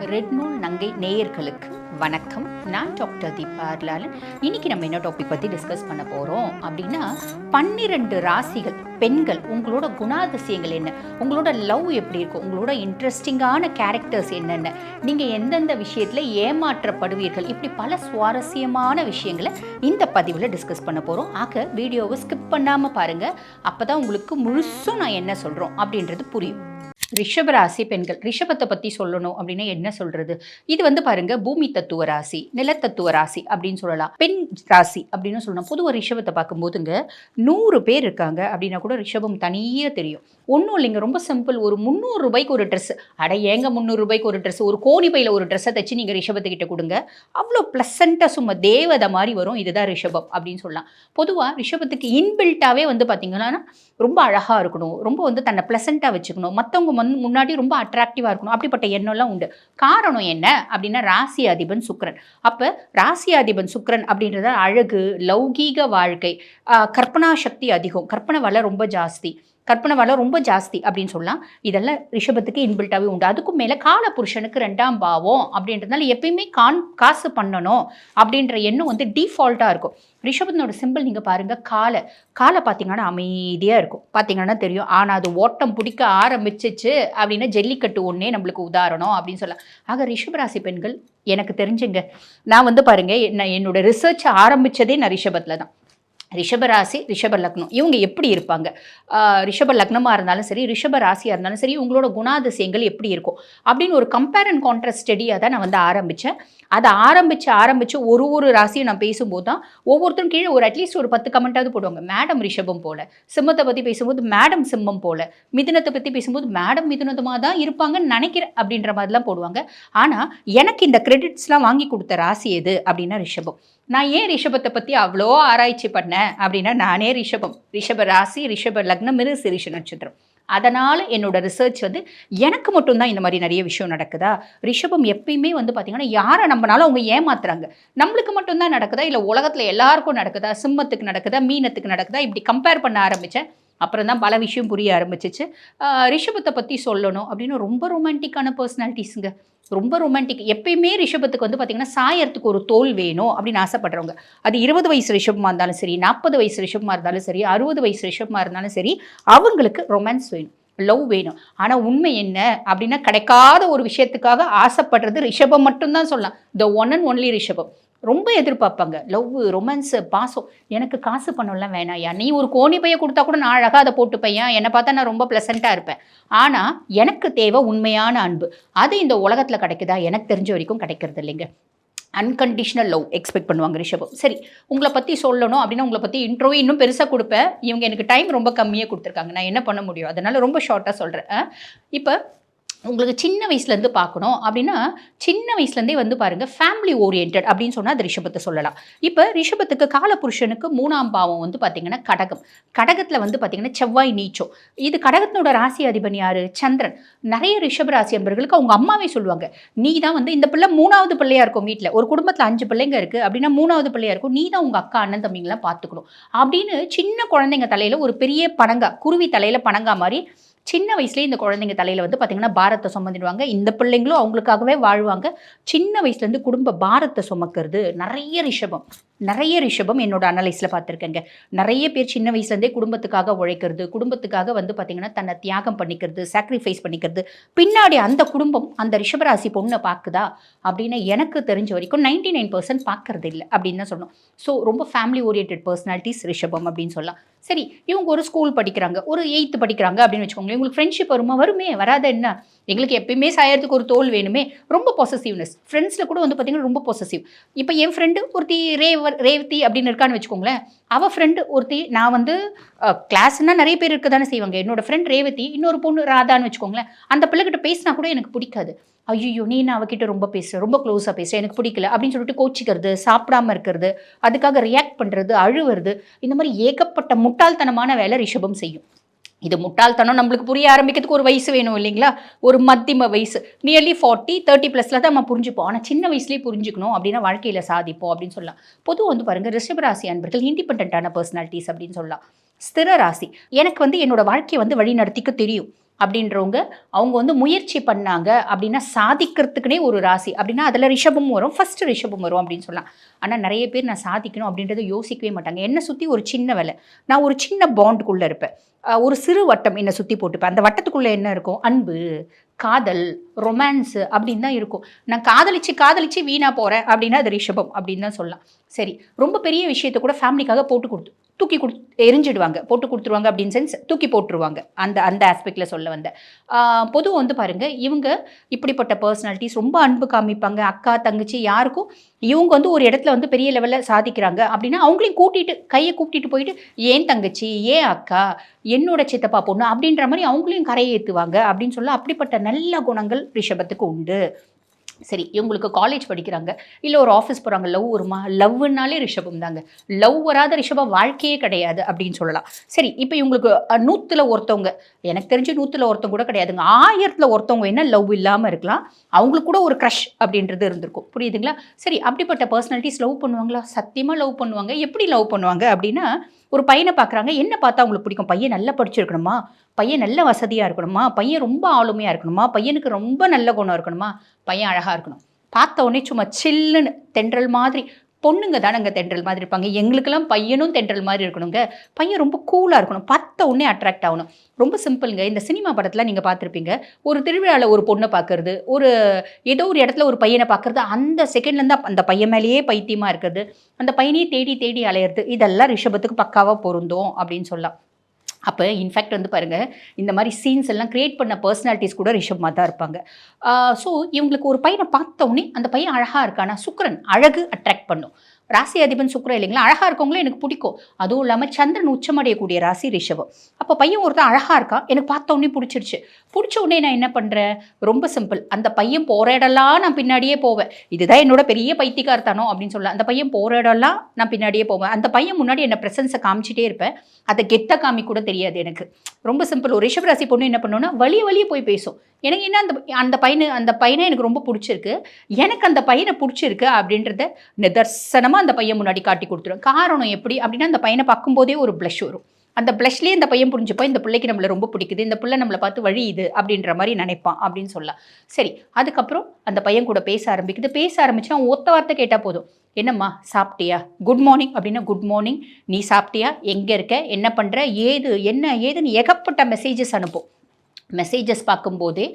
Red நூல் நங்கை நேயர்களுக்கு வணக்கம். நான் டாக்டர் தீபா அர்லாலன். இன்னைக்கு நம்ம என்ன டாபிக் பற்றி டிஸ்கஸ் பண்ண போகிறோம் அப்படின்னா, 12 ராசிகள் பெண்கள் உங்களோட குணாதிசயங்கள் என்ன, உங்களோட லவ் எப்படி இருக்கும், உங்களோட இன்ட்ரெஸ்டிங்கான கேரக்டர்ஸ் என்னென்ன, நீங்கள் எந்தெந்த விஷயத்தில் ஏமாற்றப்படுவீர்கள், இப்படி பல சுவாரஸ்யமான விஷயங்களை இந்த பதிவில் டிஸ்கஸ் பண்ண போகிறோம். ஆக வீடியோவை ஸ்கிப் பண்ணாமல் பாருங்கள். அப்போ தான் உங்களுக்கு முழுசும் நான் என்ன சொல்கிறோம் அப்படின்றது புரியும். ரிஷபராசி பெண்கள், ரிஷபத்தை பற்றி சொல்லணும் அப்படின்னா என்ன சொல்றது? இது பாருங்க, பூமி தத்துவ ராசி, நிலத்தத்துவ ராசி அப்படின்னு சொல்லலாம். பெண் ராசி அப்படின்னு சொல்லணும். பொதுவாக ரிஷபத்தை பார்க்கும்போதுங்க 100 பேர் இருக்காங்க அப்படின்னா கூட ரிஷபம் தனியே தெரியும். ஒன்றும் இல்லைங்க, ரொம்ப சிம்பிள். ஒரு 300 ரூபாய்க்கு ஒரு ட்ரெஸ், அட ஏங்க 300 ரூபாய்க்கு ஒரு ட்ரெஸ், ஒரு கோணி பையில் ஒரு ட்ரெஸ்ஸை தைச்சு நீங்கள் ரிஷபத்துக்கிட்ட கொடுங்க, அவ்வளோ ப்ளசண்ட்டாக சும்மா தேவதை மாதிரி வரும். இதுதான் ரிஷபம் அப்படின்னு சொல்லலாம். பொதுவாக ரிஷபத்துக்கு இன்பில்ட்டாகவே பார்த்தீங்கன்னா ரொம்ப அழகாக இருக்கணும், ரொம்ப தன்னை ப்ளசண்ட்டாக வச்சுக்கணும், மற்றவங்க முன்னாடி ரொம்ப அட்ராக்டிவாக இருக்கணும், அப்படிப்பட்ட எண்ணம்லாம் உண்டு. காரணம் என்ன அப்படின்னா, ராசி அதிபன் சுக்கிரன். அப்போ ராசி அதிபன் சுக்கிரன் அப்படின்றத அழகு, லௌகீக வாழ்க்கை, கற்பனா சக்தி அதிகம், கற்பனை வளம் ரொம்ப ஜாஸ்தி அப்படின்னு சொல்லலாம். இதெல்லாம் ரிஷபத்துக்கு இன்பில்ட்டாகவே உண்டு. அதுக்கும் மேலே கால புருஷனுக்கு 2ஆம் பாவம் அப்படின்றதுனால எப்பயுமே காசு பண்ணணும் அப்படின்ற எண்ணம் டிஃபால்ட்டாக இருக்கும். ரிஷபத்தினோட சிம்பிள் நீங்கள் பாருங்கள், காலை பார்த்தீங்கன்னா அமைதியாக இருக்கும், பார்த்தீங்கன்னா தெரியும். ஆனால் அது ஓட்டம் பிடிக்க ஆரம்பிச்சிச்சு அப்படின்னா ஜல்லிக்கட்டு ஒன்றே நம்மளுக்கு உதாரணம் அப்படின்னு சொல்லலாம். ஆக ரிஷபராசி பெண்கள் எனக்கு தெரிஞ்சுங்க, நான் பாருங்க, என்னோட ரிசர்ச் ஆரம்பித்ததே நான் ரிஷபத்தில் தான். ரிஷபராசி, ரிஷப லக்னம், இவங்க எப்படி இருப்பாங்க, ரிஷப லக்னமாக இருந்தாலும் சரி, ரிஷப ராசியாக இருந்தாலும் சரி, உங்களோட குணாதிசயங்கள் எப்படி இருக்கும் அப்படின்னு ஒரு கம்பேர் அண்ட் கான்ட்ராஸ்ட் ஸ்டடியாக தான் நான் ஆரம்பித்தேன். அதை ஆரம்பித்து ஒரு ராசியும் நான் பேசும்போது தான் ஒவ்வொருத்தரும் கீழே அட்லீஸ்ட் ஒரு 10 கமெண்ட்டாவது போடுவாங்க. மேடம் ரிஷபம் போல, சிம்மத்தை பற்றி பேசும்போது மேடம் சிம்மம் போல, மிதுனத்தை பற்றி பேசும்போது மேடம் மிதுனமாக தான் இருப்பாங்கன்னு நினைக்கிறேன் அப்படின்ற மாதிரிலாம் போடுவாங்க. ஆனால் எனக்கு இந்த கிரெடிட்ஸ்லாம் வாங்கி கொடுத்த ராசி எது அப்படின்னா ரிஷபம். நான் ஏன் ரிஷபத்தை பற்றி அவ்வளோ ஆராய்ச்சி பண்ணேன் அப்படின்னா, நானே ரிஷப ராசி, ரிஷப லக்னம், மிருகசீரிஷ நட்சத்திரம். அதனால் என்னோட ரிசர்ச் எனக்கு மட்டும்தான் இந்த மாதிரி நிறைய விஷயம் நடக்குதா? ரிஷபம் எப்பயுமே பார்த்தீங்கன்னா யாரை நம்பினாலும் அவங்க ஏமாத்துறாங்க. நம்மளுக்கு மட்டும்தான் நடக்குதா, இல்லை உலகத்தில் எல்லாருக்கும் நடக்குதா, சிம்மத்துக்கு நடக்குதா, மீனத்துக்கு நடக்குதா, இப்படி கம்பேர் பண்ண ஆரம்பித்தேன். அப்புறம் தான் பல விஷயம் புரிய ஆரம்பிச்சிச்சு. ரிஷபத்தை பற்றி சொல்லணும் அப்படின்னு ரொம்ப ரொமான்டிக்கான பர்சனாலிட்டிஸுங்க, ரொம்ப ரொமான்டிக். எப்பயுமே ரிஷபத்துக்கு பார்த்தீங்கன்னா சாயறதுக்கு ஒரு தோல் வேணும் அப்படின்னு ஆசைப்படுறவங்க. அது 20 வயசு ரிஷபமாக இருந்தாலும் சரி, 40 வயசு ரிஷபமாக இருந்தாலும் சரி, 60 வயசு ரிஷபமாக இருந்தாலும் சரி, அவங்களுக்கு ரொமான்ஸ் வேணும், லவ் வேணும். ஆனால் உண்மை என்ன அப்படின்னா, கிடைக்காத ஒரு விஷயத்துக்காக ஆசைப்படுறது ரிஷபம் மட்டும்தான் சொல்லலாம். த ஒன் அண்ட் ஒன்லி ரிஷபம். ரொம்ப எதிர்பார்ப்பாங்க லவ், ரொமான்ஸு, பாசம். எனக்கு காசு பண்ணலாம் வேணாயா, நீ ஒரு கோணி பையை கொடுத்தா கூட நான் அழகாக அதை போட்டுப்பையா, என்னை பார்த்தா நான் ரொம்ப ப்ளசண்ட்டாக இருப்பேன். ஆனால் எனக்கு தேவை உண்மையான அன்பு. அது இந்த உலகத்தில் கிடைக்குதா? எனக்கு தெரிஞ்ச வரைக்கும் கிடைக்கிறது இல்லைங்க. அன்கண்டிஷனல் லவ் எக்ஸ்பெக்ட் பண்ணுவாங்க ரிஷபம். சரி, உங்களை பற்றி சொல்லணும் அப்படின்னா, உங்களை பற்றி இன்ட்ரோவே இன்னும் பெருசாக கொடுப்பேன். இவங்க எனக்கு டைம் ரொம்ப கம்மியாக கொடுத்துருக்காங்க, நான் என்ன பண்ண முடியும்? அதனால் ரொம்ப ஷார்ட்டாக சொல்கிறேன். இப்போ உங்களுக்கு சின்ன வயசுலேருந்து பார்க்கணும் அப்படின்னா, சின்ன வயசுலேருந்தே பாருங்கள், ஃபேமிலி ஓரியன்ட் அப்படின்னு சொன்னால் அது ரிஷபத்தை சொல்லலாம். இப்போ ரிஷபத்துக்கு காலபுருஷனுக்கு 3ஆம் பாவம் பார்த்தீங்கன்னா கடகம். கடகத்தில் பார்த்தீங்கன்னா செவ்வாய் நீச்சம். இது கடகத்தினோட ராசி அதிபன் யார்? சந்திரன். நிறைய ரிஷப ராசி அன்பர்களுக்கு அவங்க அம்மாவே சொல்லுவாங்க, நீ தான் இந்த பிள்ளை 3ஆவது பிள்ளையாக இருக்கும் வீட்டில். ஒரு குடும்பத்தில் 5 பிள்ளைங்க இருக்குது அப்படின்னா 3ஆவது பிள்ளையாக இருக்கும், நீ தான் உங்கள் அக்கா அண்ணன் தம்பிங்களாம் பார்த்துக்கணும் அப்படின்னு சின்ன குழந்தைங்க தலையில் ஒரு பெரிய பனங்கா, குருவி தலையில் பனங்கா மாதிரி சின்ன வயசுலேயே இந்த குழந்தைங்க தலையில் பார்த்தீங்கன்னா பாரத்தை சுமந்துடுவாங்க. இந்த பிள்ளைங்களும் அவங்களுக்காகவே வாழ்வாங்க. சின்ன வயசுலேருந்து குடும்ப பாரத்தை சுமக்கிறது நிறைய ரிஷபம் என்னோட அனலைஸில் பார்த்துருக்கேங்க. நிறைய பேர் சின்ன வயசுலேருந்தே குடும்பத்துக்காக உழைக்கிறது, குடும்பத்துக்காக பார்த்தீங்கன்னா தன்னை தியாகம் பண்ணிக்கிறது, சாக்ரிஃபைஸ் பண்ணிக்கிறது. பின்னாடி அந்த குடும்பம் அந்த ரிஷபராசி பொண்ணை பார்க்குதா அப்படின்னு எனக்கு தெரிஞ்ச வரைக்கும் 99% பார்க்கறது இல்லை அப்படின்னு தான் சொல்லணும். ஸோ ரொம்ப ஃபேமிலி ஓரியன்ட் பர்சனாலிட்டிஸ் ரிஷபம் அப்படின்னு சொல்லலாம். சரி, இவங்க ஒரு ஸ்கூல் படிக்கிறாங்க, ஒரு 8th படிக்கிறாங்க அப்படின்னு வச்சுக்கோங்களேன். உங்களுக்கு ஃப்ரெண்ட்ஷிப் வருமே, வராத என்ன? எங்களுக்கு எப்பயுமே சாயறதுக்கு ஒரு தோல் வேணுமே. ரொம்ப பொசசிவ்னஸ். ஃப்ரெண்ட்ஸில் கூட பார்த்தீங்கன்னா ரொம்ப பொசசிவ். இப்போ என் ஃப்ரெண்டு ஒருத்தி ரேவதி அப்படின்னு இருக்கான்னு வச்சுக்கோங்களேன். அவள் ஃப்ரெண்டு ஒருத்தி, நான் கிளாஸ்னால் நிறைய பேர் இருக்க தானே செய்வாங்க. என்னோட ஃப்ரெண்ட் ரேவதி, இன்னொரு பொண்ணு ராதான்னு வச்சுக்கோங்களேன். அந்த பிள்ளைகிட்ட பேசினா கூட எனக்கு பிடிக்காது. ஐயோ, நீ நான் அவகிட்ட ரொம்ப பேசுகிறேன், ரொம்ப க்ளோஸாக பேசுகிறேன், எனக்கு பிடிக்கல அப்படின்னு சொல்லிட்டு கோச்சிக்கிறது, சாப்பிடாமல் இருக்கிறது, அதுக்காக ரியாக்ட் பண்ணுறது, அழுவுறது, இந்த மாதிரி ஏகப்பட்ட முட்டாள்தனமான வேலை ரிஷபம் செய்யும். இது முட்டாள்தனம் நம்மளுக்கு புரிய ஆரம்பிக்கிறதுக்கு ஒரு வயசு வேணும் இல்லைங்களா? ஒரு மத்தியம வயசு, நியர்லி 40, 30+ தான் நம்ம புரிஞ்சுப்போம். ஆனால் சின்ன வயசுலேயே புரிஞ்சுக்கணும் அப்படின்னா வாழ்க்கையில் சாதிப்போம் அப்படின்னு சொல்லலாம். பொதுவாக பாருங்கள், ரிஷபராசி அன்பர்கள் இண்டிபெண்ட்டான பர்சனாலிட்டிஸ் அப்படின்னு சொல்லலாம். ஸ்திர ராசி. எனக்கு என்னோட வாழ்க்கையை வழி நடத்திக்க தெரியும். அப்படின்றவங்க அவங்க வந்து முயற்சி பண்ணாங்க அப்படின்னா சாதிக்கிறதுக்குனே ஒரு ராசி அப்படின்னா அதில் ரிஷபம் வரும், ஃபர்ஸ்ட் ரிஷபம் வரும் அப்படின்னு சொல்லலாம். ஆனால் நிறைய பேர் நான் சாதிக்கணும் அப்படின்றத யோசிக்கவே மாட்டாங்க. என்னை சுற்றி ஒரு சின்ன வேலை, நான் ஒரு சின்ன பாண்டுக்குள்ளே இருப்பேன், ஒரு சிறு வட்டம் என்னை சுற்றி போட்டுப்பேன். அந்த வட்டத்துக்குள்ளே என்ன இருக்கும்? அன்பு, காதல், ரொமான்ஸு அப்படின்னு தான் இருக்கும். நான் காதலிச்சு வீணாக போகிறேன் அப்படின்னா அது ரிஷபம் அப்படின்னு தான் சொல்லலாம். சரி, ரொம்ப பெரிய விஷயத்தை கூட ஃபேமிலிக்காக தூக்கி எரிஞ்சிடுவாங்க, போட்டு கொடுத்துருவாங்க அப்படின்னு சென்ஸ் தூக்கி போட்டுருவாங்க. அந்த அந்த ஆஸ்பெக்டில் சொல்ல வந்தேன். பொதுவாக வந்து பாருங்கள், இவங்க இப்படிப்பட்ட பர்சனாலிட்டிஸ் ரொம்ப அன்பு காமிப்பாங்க. அக்கா தங்கச்சி யாருக்கும் இவங்க வந்து ஒரு இடத்துல வந்து பெரிய லெவலில் சாதிக்கிறாங்க அப்படின்னா அவங்களையும் கையை கூட்டிகிட்டு போயிட்டு ஏன் தங்கச்சி, ஏன் அக்கா, என்னோட சித்தப்பா பொண்ணு அப்படின்ற மாதிரி அவங்களையும் கரையை ஏற்றுவாங்க அப்படின்னு சொல்ல அப்படிப்பட்ட நல்ல குணங்கள் ரிஷபத்துக்கு உண்டு. சரி, இவங்களுக்கு காலேஜ் படிக்கிறாங்க, இல்லை ஒரு ஆஃபீஸ் போகிறாங்க, லவ் வருமா? லவ்னாலே ரிஷபம் தாங்க. லவ் வராத ரிஷபம் வாழ்க்கையே கிடையாது அப்படின்னு சொல்லலாம். சரி, இப்போ இவங்களுக்கு 100ல் ஒருத்தவங்க, எனக்கு தெரிஞ்சு 100ல் ஒருத்தவங்க கூட கிடையாதுங்க, 1000ல் ஒருத்தவங்க என்ன லவ் இல்லாமல் இருக்கலாம். அவங்களுக்கு கூட ஒரு க்ரஷ் அப்படின்றது இருந்திருக்கும். புரியுதுங்களா? சரி, அப்படிப்பட்ட பர்சனாலிட்டிஸ் லவ் பண்ணுவாங்களா? சத்தியமாக லவ் பண்ணுவாங்க. எப்படி லவ் பண்ணுவாங்க அப்படின்னா, ஒரு பையனை பார்க்குறாங்க, என்ன பார்த்தா அவங்களுக்கு பிடிக்கும்? பையன் நல்லா படிச்சிருக்கணுமா, பையன் நல்ல வசதியாக இருக்கணுமா, பையன் ரொம்ப ஆளுமையாக இருக்கணுமா, பையனுக்கு ரொம்ப நல்ல குணம் இருக்கணுமா, பையன் அழகாக இருக்கணும். பார்த்த உடனே சும்மா சில்லுன்னு தென்றல் மாதிரி, பொண்ணுங்க தானங்க தென்றல் மாதிரி இருப்பாங்க, எங்களுக்கெல்லாம் பையனும் தென்றல் மாதிரி இருக்கணுங்க. பையன் ரொம்ப கூலாக இருக்கணும், பார்த்த உடனே அட்ராக்ட் ஆகணும். ரொம்ப சிம்பிளுங்க. இந்த சினிமா படத்தில் நீங்கள் பார்த்துருப்பீங்க, ஒரு திருவிழாவில் ஒரு பொண்ணை பார்க்கறது, ஏதோ ஒரு இடத்துல ஒரு பையனை பார்க்கறது, அந்த செகண்ட்லேருந்து அந்த பையன் மேலேயே பைத்தியமாக இருக்கிறது, அந்த பையனையே தேடி தேடி அலையிறது, இதெல்லாம் ரிஷபத்துக்கு பக்காவாக பொருந்தும் அப்படின்னு சொல்லலாம். அப்போ இன்ஃபேக்ட் வந்து பாருங்கள், இந்த மாதிரி சீன்ஸ் எல்லாம் கிரியேட் பண்ண பர்சனாலிட்டிஸ் கூட ரிஷபமாக தான் இருப்பாங்க. ஸோ இவங்களுக்கு ஒரு பையனை பார்த்த உடனே அந்த பையன் அழகாக இருக்கானா, சுக்கிரன் அழகு அட்ராக்ட் பண்ணும். ராசி அதிபன் சுக்கிரன் இல்லைங்களா, அழகாக இருக்கவங்களும் எனக்கு பிடிக்கும். அதுவும் இல்லாமல் சந்திரன் உச்சமடையக்கூடிய ராசி ரிஷபம். அப்போ பையன் ஒருத்தன் அழகாக இருக்கான், எனக்கு பார்த்த உடனே பிடிச்சிருச்சு. பிடிச்ச உடனே நான் என்ன பண்ணுறேன்? ரொம்ப சிம்பிள், அந்த பையன் போகிற இடம்லாம் நான் பின்னாடியே போவேன். இதுதான் என்னோட பெரிய பைத்தியக்காரத்தனம் அப்படின்னு சொல்லலாம். அந்த பையன் போகிற இடம்லாம் நான் பின்னாடியே போவேன். அந்த பையன் முன்னாடி என்ன ப்ரெசன்ஸை காமிச்சிட்டே இருப்பேன். அதை கெத்த காமி கூட தெரியாது எனக்கு. ரொம்ப சிம்பிள். ஒரு ரிஷப ராசி பொண்ணு என்ன பண்ணுன்னா, வழியே போய் பேசும். எனக்கு என்ன, அந்த பையனை எனக்கு ரொம்ப பிடிச்சிருக்கு, எனக்கு அந்த பையனை பிடிச்சிருக்கு அப்படின்றத நிதர்சனமாக அந்த பையன் முன்னாடி காட்டி கொடுத்துரும். காரணம் எப்படி அப்படின்னா, அந்த பையனை பார்க்கும்போதே ஒரு ப்ளஷ் வரும். அந்த ப்ளஷ்லேயே இந்த பையன் புரிஞ்சுப்பா, இந்த பிள்ளைக்கு நம்மளை ரொம்ப பிடிக்குது, இந்த பிள்ளை நம்மளை பார்த்து வழி இது அப்படின்ற மாதிரி நினைப்பான் அப்படின்னு சொல்லலாம். சரி, அதுக்கப்புறம் அந்த பையன் கூட பேச ஆரம்பிச்சுன்னா ஒத்த வார்த்தை கேட்டால் போதும். என்னம்மா சாப்பிட்டியா, குட் மார்னிங் அப்படின்னா குட் மார்னிங், நீ சாப்பிட்டியா, எங்கே இருக்க, என்ன பண்ணுற, ஏதுன்னு ஏகப்பட்ட மெசேஜஸ் அனுப்பும். மெசேஜஸ் பார்க்கும்போதே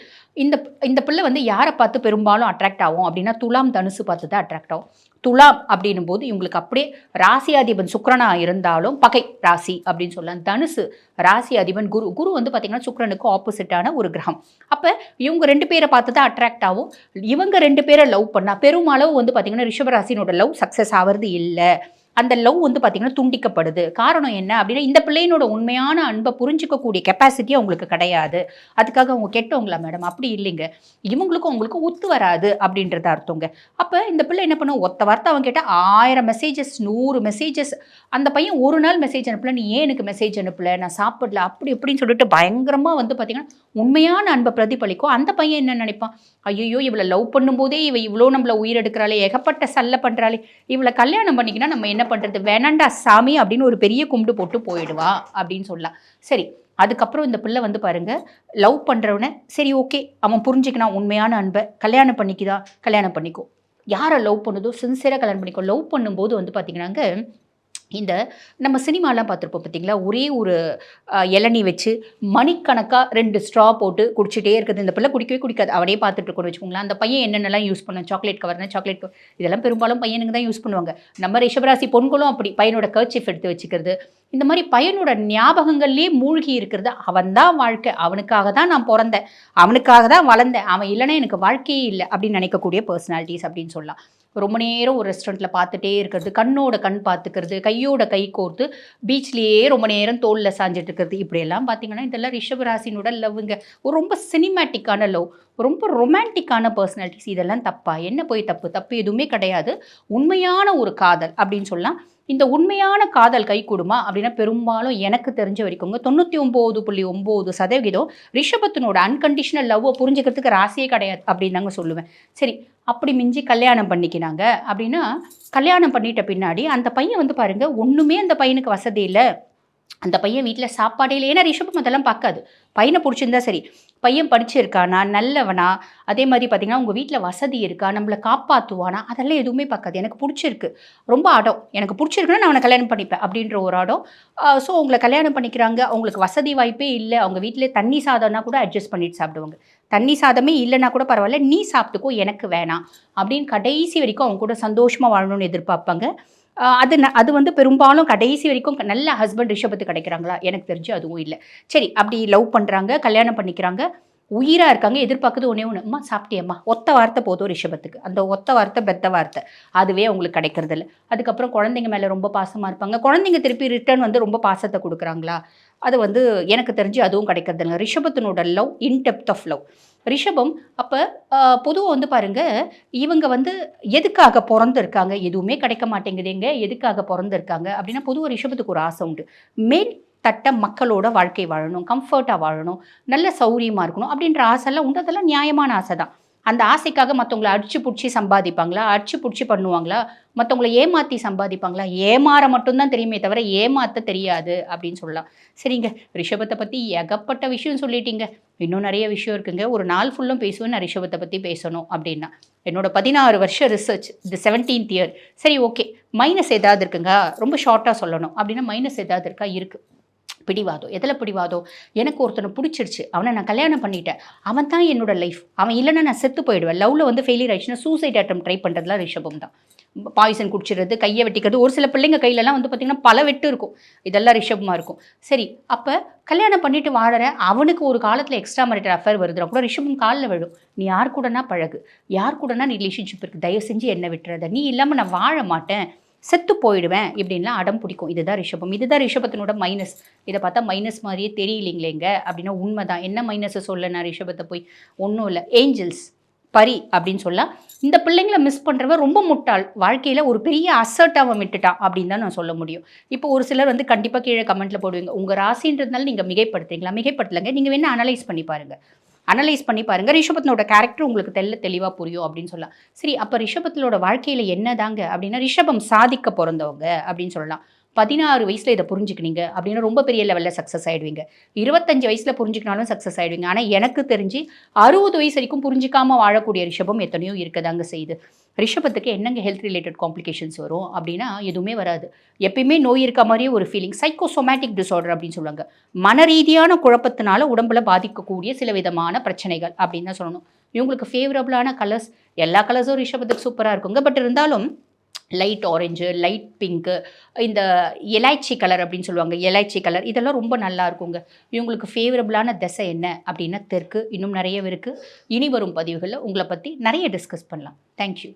இந்த பிள்ளை வந்து யாரை பார்த்து பெரும்பாலும் அட்ராக்ட் ஆகும் அப்படின்னா, துலாம் தனுசு பார்த்து தான் அட்ராக்ட் ஆகும். துலாம் அப்படின்னும் போது இவங்களுக்கு அப்படியே ராசி அதிபன் சுக்கிரனா இருந்தாலும் பகை ராசி அப்படின்னு சொல்லலாம். தனுசு ராசி அதிபன் குரு வந்து பார்த்திங்கன்னா சுக்கிரனுக்கு ஆப்போசிட்டான ஒரு கிரகம். அப்போ இவங்க 2 பேரை பார்த்து தான் அட்ராக்ட் ஆகும். இவங்க 2 பேரை லவ் பண்ணால் பெருமளவு வந்து பார்த்திங்கன்னா ரிஷபராசினோட லவ் சக்ஸஸ் ஆகிறது இல்லை. அந்த லவ் வந்து பார்த்திங்கன்னா துண்டிக்கப்படுது. காரணம் என்ன அப்படின்னா, இந்த பிள்ளையினோட உண்மையான அன்பை புரிஞ்சிக்கக்கூடிய கெப்பாசிட்டி அவங்களுக்கு கிடையாது. அதுக்காக அவங்க கெட்டவங்களா மேடம்? அப்படி இல்லைங்க, அவங்களுக்கும் ஒத்து வராது அப்படின்றத அர்த்தங்க. அப்போ இந்த பிள்ளை என்ன பண்ணும், ஒத்த வார்த்தை அவன் கேட்டால் 1000 மெசேஜஸ் 100 மெசேஜஸ். அந்த பையன் ஒரு நாள் மெசேஜ் அனுப்பல, நீ ஏன் எனக்கு மெசேஜ் அனுப்பல, நான் சாப்பிடல அப்படி இப்படின்னு சொல்லிட்டு பயங்கரமாக வந்து பார்த்திங்கன்னா உண்மையான அன்பை பிரதிபலிக்கும். அந்த பையன் என்ன நினைப்பான், ஐயோ இவளை லவ் பண்ணும்போதே இவ்வளோ நம்மளை உயிரெடுக்கிறாளே, ஏகப்பட்ட சல்லை பண்ணுறாளே, இவளை கல்யாணம் பண்ணிக்கினா நம்ம என்ன பண்ணுறது, வேணாண்டா சாமி அப்படின்னு ஒரு பெரிய கும்பிடு போட்டு போயிடுவா அப்படின்னு சொல்லலாம். சரி, அதுக்கப்புறம் இந்த பிள்ளை வந்து பாருங்க, லவ் பண்ணுறவனை சரி ஓகே அவன் புரிஞ்சுக்கினான் உண்மையான அன்பை, கல்யாணம் பண்ணிக்கோ. யாரை லவ் பண்ணுதோ சின்சியராக கல்யாணம் பண்ணிக்கோ. லவ் பண்ணும்போது வந்து பார்த்திங்கன்னாங்க, இந்த நம்ம சினிமாலாம் பார்த்துருப்போம் பார்த்தீங்களா, ஒரே ஒரு இளநீ வச்சு மணிக்கணக்காக 2 ஸ்ட்ரா போட்டு குடிச்சிட்டே இருக்குது. இந்த பிள்ளை குடிக்கவே குடிக்காது, அவனே பார்த்துட்டு இருக்கோன்னு வச்சுக்கோங்களேன். அந்த பையன் என்னென்னலாம் யூஸ் பண்ணும், சாக்லேட் கவர் இதெல்லாம் பெரும்பாலும் பையனுக்கு தான் யூஸ் பண்ணுவாங்க. நம்ம ரிஷபராசி பொண்களும் அப்படி பையனோட கர்ச்சீஃப் எடுத்து வச்சுக்கிறது, இந்த மாதிரி பையனோட ஞாபகங்கள்லேயே மூழ்கி இருக்கிறது. அவன் தான் வாழ்க்கை, அவனுக்காக தான் நான் பிறந்தேன், அவனுக்காக தான் வளர்ந்தேன், அவன் இல்லைன்னா எனக்கு வாழ்க்கையே இல்லை அப்படின்னு நினைக்கக்கூடிய பர்சனாலிட்டிஸ் அப்படின்னு சொல்லலாம். ரொம்ப நேரம் ஒரு ரெஸ்டாரண்ட்டில் பார்த்துட்டே இருக்கிறது, கண்ணோட கண் பார்த்துக்கிறது, கையோட கை கோர்த்து பீச்லேயே ரொம்ப நேரம் தோளில் சாஞ்சிட்டு இருக்கிறது, இப்படியெல்லாம் பார்த்தீங்கன்னா இதெல்லாம் ரிஷபராசினோட லவ்வுங்க. ஒரு ரொம்ப சினிமேட்டிக்கான லவ், ரொம்ப ரொமான்டிக்கான பர்சனாலிட்டிஸ். இதெல்லாம் தப்பா? என்ன போய் தப்பு எதுவுமே கிடையாது. உண்மையான ஒரு காதல் அப்படின்னு சொல்லலாம். இந்த உண்மையான காதல் கை கூடுமா அப்படின்னா, பெரும்பாலும் எனக்கு தெரிஞ்ச வரைக்குங்க 99.9% ரிஷபத்தினோட அன்கண்டிஷனல் லவ்வை புரிஞ்சுக்கிறதுக்கு ராசியே கிடையாது அப்படின்னு தாங்க சொல்லுவேன். சரி, அப்படி மிஞ்சி கல்யாணம் பண்ணிக்கினாங்க அப்படின்னா, கல்யாணம் பண்ணிட்ட பின்னாடி அந்த பையன் வந்து பாருங்க, ஒன்றுமே அந்த பையனுக்கு வசதி இல்லை, அந்த பையன் வீட்டில் சாப்பாடே இல்லை. ஏன்னா ரிஷபம் அதெல்லாம் பார்க்காது. பையனை பிடிச்சிருந்தா சரி. பையன் படிச்சிருக்கானா, நல்லவனா, அதே மாதிரி பார்த்தீங்கன்னா, உங்கள் வீட்டில் வசதி இருக்கா, நம்மள காப்பாற்றுவானா, அதெல்லாம் எதுவுமே பார்க்காது. எனக்கு பிடிச்சிருக்கு. ரொம்ப அடம். எனக்கு பிடிச்சிருக்குன்னா நான் அவனை கல்யாணம் பண்ணிப்பேன் அப்படின்ற ஒரு அடம். ஸோ உங்களை கல்யாணம் பண்ணிக்கிறாங்க. அவங்களுக்கு வசதி வாய்ப்பே இல்லை. அவங்க வீட்டிலே தண்ணி சாதம்னா கூட அட்ஜஸ்ட் பண்ணிட்டு சாப்பிடுவாங்க. தண்ணி சாதமே இல்லைன்னா கூட பரவாயில்ல, நீ சாப்பிட்டுக்கோ, எனக்கு வேணாம் அப்படின்னு கடைசி வரைக்கும் அவங்க கூட சந்தோஷமாக வாழணும்னு எதிர்பார்ப்பாங்க. அது வந்து பெரும்பாலும் கடைசி வரைக்கும் நல்ல ஹஸ்பண்ட் ரிஷபத்துக்கு கிடைக்கிறாங்களா? எனக்கு தெரிஞ்சு அதுவும் இல்ல. சரி, அப்படி லவ் பண்றாங்க, கல்யாணம் பண்ணிக்கிறாங்க, உயிரா இருக்காங்க. எதிர்பார்க்குறது ஒண்ணே ஒண்ணு, "அம்மா சாப்பிட்டியாம்மா?" ஒத்த வார்த்தை போதும் ரிஷபத்துக்கு. அந்த ஒத்த வார்த்தை, பெத்த வார்த்தை. அதுவே அவங்களுக்கு கிடைக்கிறதில்ல. அதுக்கப்புறம் குழந்தைங்க மேல ரொம்ப பாசமா இருப்பாங்க. குழந்தைங்க திருப்பி ரிட்டர்ன் வந்து ரொம்ப பாசத்த குடுக்குறாங்களா? அது வந்து எனக்கு தெரிஞ்சு அதுவும் கிடைக்கிறதில்ல. ரிஷபத்தினோட love in depth of love. ரிஷபம் அப்ப பொதுவா வந்து பாருங்க, இவங்க வந்து எதுக்காக பொறந்திருக்காங்க? எதுவுமே கிடைக்க மாட்டேங்குதேங்க. எதுக்காக பொறந்திருக்காங்க? அப்படின்னா பொதுவா ரிஷபத்துக்கு ஒரு ஆசை உண்டு. மேல் தட்ட மக்களோட வாழ்க்கை வாழணும், கம்ஃபர்ட்டா வாழணும், நல்ல சௌரியமா இருக்கணும் அப்படின்ற ஆசைலாம் உண்டு. அதெல்லாம் நியாயமான ஆசை தான். அந்த ஆசைக்காக மத்தவங்கள அடிச்சு புடிச்சு சம்பாதிப்பாங்களா? அடிச்சு புடிச்சு பண்ணுவாங்களா? மத்தவங்கள ஏமாத்தி சம்பாதிப்பாங்களா? ஏமாற மட்டும் தான் தெரியுமே தவிர, ஏமாத்த தெரியாது அப்படின்னு சொல்லலாம். சரிங்க, ரிஷபத்த பத்தி ஏகப்பட்ட விஷயம் சொல்லிட்டீங்க. இன்னும் நெறைய விஷயம் இருக்குங்க. ஒரு நாள் ஃபுல்லும் பேசுவேன் நான் ரிஷபத்த பத்தி பேசணும் அப்படின்னா. என்னோட 16 வருஷ ரிசர்ச் இது 17த் இயர். சரி, ஓகே. மைனஸ் ஏதாவது இருக்குங்க? ரொம்ப ஷார்ட்டா சொல்லணும். அப்படின்னா மைனஸ் ஏதாவது இருக்கா? இருக்கு. பிடிவாதம். எதுல பிடிவாதம்? எனக்கு ஒருத்தன புடிச்சிருச்சு. அவன நான் கல்யாணம் பண்ணிட்டேன். அவன் தான் என்னோட லைஃப். அவன் இல்லன்னா நான் செத்து போயிடுவேன். லவ்ல வந்து ஃபெயிலியர் ஆயிடுச்சுன்னா சூசைட் அட்டெம்ப்ட் ட்ரை பண்றதுலாம் ரிஷபம் தான். பாய்சன் குடிச்சிறது, கைய வெட்டிக்கிறது. ஒரு சில பிள்ளைங்க கையிலலாம் வந்து பார்த்தீங்கன்னா, பல வெட்டு இருக்கும். இதெல்லாம் ரிஷபமா இருக்கும். சரி, அப்ப கல்யாணம் பண்ணிட்டு வாழறேன். அவனுக்கு ஒரு காலத்துல எக்ஸ்ட்ரா மேரிட்டல் அஃபேர் வருதுன்னா கூட ரிஷபம் கால்ல விழும். "நீ யார் கூடனா பழகு. யார் கூடனா நீ ரிலேஷன்ஷிப் இருக்கு. தயவு செஞ்சு என்ன விட்டுறாத. நீ இல்லாம நான் வாழ மாட்டேன். செத்து போயிடுவேன்." இப்படின்லாம் அடம் பிடிக்கும். இதுதான் ரிஷபம். இதுதான் ரிஷபத்தினோட மைனஸ். இத பார்த்தா மைனஸ் மாரியே தெரியலைங்களேங்க அப்படின்னா உண்மைதான். என்ன மைனஸ சொல்ல நான் ரிஷபத்த போய்? ஒண்ணும் இல்ல. ஏஞ்சல்ஸ், பரி அப்படின்னு சொல்லலாம். இந்த பிள்ளைங்கள மிஸ் பண்றவன் ரொம்ப முட்டாள். வாழ்க்கையில ஒரு பெரிய அசர்ட் அவன் விட்டுட்டான் அப்படின்னு தான் நான் சொல்ல முடியும். இப்போ ஒரு சிலர் வந்து கண்டிப்பா கீழ கமெண்ட்ல போடுவீங்க. உங்க ராசின்றதுனால நீங்க மிகைப்படுத்துறீங்களா? மிகைப்படுத்தலங்க. நீங்க வேணா அனலைஸ் பண்ணி பாருங்க. அனலைஸ் பண்ணி பாருங்க. ரிஷபத்தினோட கேரக்டர் உங்களுக்கு தெளிவா புரியும் அப்படின்னு சொல்லலாம். சரி, அப்ப ரிஷபத்திலோட வாழ்க்கையில என்னதாங்க அப்படின்னா, ரிஷபம் சாதிக்க பொறந்தவங்க அப்படின்னு சொல்லலாம். 16 வயசுல இத புரிஞ்சுக்கினீங்க அப்படின்னா ரொம்ப பெரிய லெவல்ல சக்சஸ் ஆயிடுவீங்க. 25 வயசுல புரிஞ்சுக்கினாலும் சக்சஸ் ஆயிடுவீங்க. ஆனா எனக்கு தெரிஞ்சு 60 வயசு வரைக்கும் புரிஞ்சுக்காம வாழக்கூடிய ரிஷபம் எத்தனையோ இருக்கதாங்க செய்யுது. ரிஷபத்துக்கு என்னங்க ஹெல்த் ரிலேட்டட் காம்ப்ளிகேஷன்ஸ் வரும் அப்படின்னா, எதுவுமே வராது. எப்பயுமே நோய் இருக்க மாரியே ஒரு ஃபீலிங். சைக்கோசோமேட்டிக் டிஸார்டர் அப்படின்னு சொல்லுவாங்க. மனரீதியான குழப்பத்தினால உடம்புல பாதிக்கக்கூடிய சில விதமான பிரச்சனைகள் அப்படின்னு தான் சொல்லணும். இவங்களுக்கு ஃபேவரபிளான கலர்ஸ், எல்லா கலர்ஸும் ரிஷபத்துக்கு சூப்பரா இருக்குங்க. பட் இருந்தாலும் லைட் ஆரஞ்சு, லைட் பிங்க்கு, இந்த எலாய்ச்சி கலர் அப்படின்னு சொல்லுவாங்க. எலாய்ச்சி கலர் இதெல்லாம் ரொம்ப நல்லா இருக்குங்க. இவங்களுக்கு ஃபேவரபிளான திசை என்ன அப்படின்னா தெற்கு. இன்னும் நிறையவே இருக்கு. இனி வரும் பதிவுகள்ல உங்கள பத்தி நிறைய டிஸ்கஸ் பண்ணலாம். Thank you.